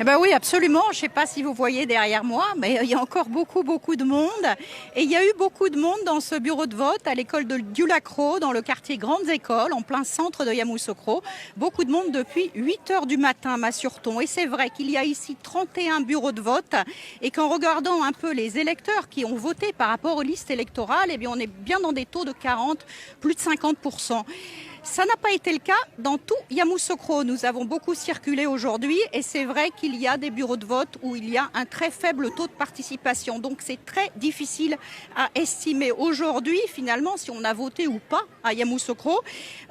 Eh ben oui, absolument. Je ne sais pas si vous voyez derrière moi, mais il y a encore beaucoup de monde. Et il y a eu beaucoup de monde dans ce bureau de vote à l'école de Dieu-Lacroix, dans le quartier Grandes Écoles, en plein centre de Yamoussoukro. Beaucoup de monde depuis 8 heures du matin, m'assure-t-on. Et c'est vrai qu'il y a ici 31 bureaux de vote et qu'en regardant un peu les électeurs qui ont voté par rapport aux listes électorales, eh bien, on est bien dans des taux de 40, plus de 50%. Ça n'a pas été le cas dans tout Yamoussoukro. Nous avons beaucoup circulé aujourd'hui et c'est vrai qu'il y a des bureaux de vote où il y a un très faible taux de participation. Donc c'est très difficile à estimer aujourd'hui finalement si on a voté ou pas à Yamoussoukro.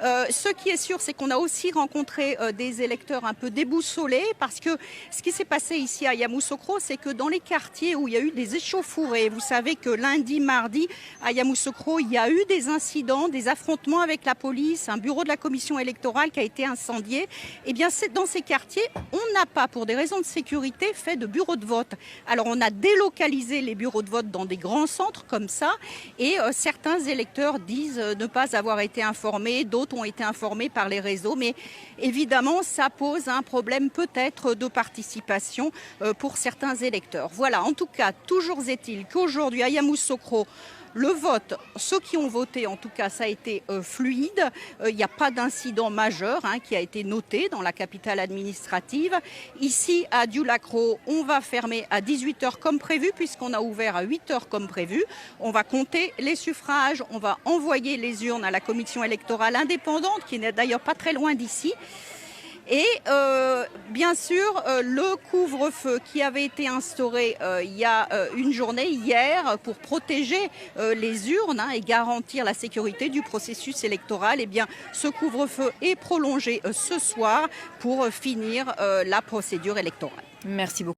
Ce qui est sûr, c'est qu'on a aussi rencontré des électeurs un peu déboussolés parce que ce qui s'est passé ici à Yamoussoukro, c'est que dans les quartiers où il y a eu des échauffourées, vous savez que lundi, mardi à Yamoussoukro, il y a eu des incidents, des affrontements avec la police, un bureau de la commission électorale qui a été incendié. Eh bien, dans ces quartiers, on n'a pas, pour des raisons de sécurité, fait de bureaux de vote. Alors, on a délocalisé les bureaux de vote dans des grands centres comme ça, et certains électeurs disent ne pas avoir été informés, d'autres ont été informés par les réseaux, mais évidemment, ça pose un problème peut-être de participation pour certains électeurs. Voilà, en tout cas, toujours est-il qu'aujourd'hui, à Yamoussoukro, le vote, ceux qui ont voté, en tout cas, ça a été fluide. Il n'y a pas d'incident majeur qui a été noté dans la capitale administrative. Ici, à Dieu-Lacroix, on va fermer à 18 h comme prévu, puisqu'on a ouvert à 8 h comme prévu. On va compter les suffrages, on va envoyer les urnes à la commission électorale indépendante, qui n'est d'ailleurs pas très loin d'ici. Et bien sûr, le couvre-feu qui avait été instauré il y a une journée, hier, pour protéger les urnes et garantir la sécurité du processus électoral, eh bien, ce couvre-feu est prolongé ce soir pour finir la procédure électorale. Merci beaucoup.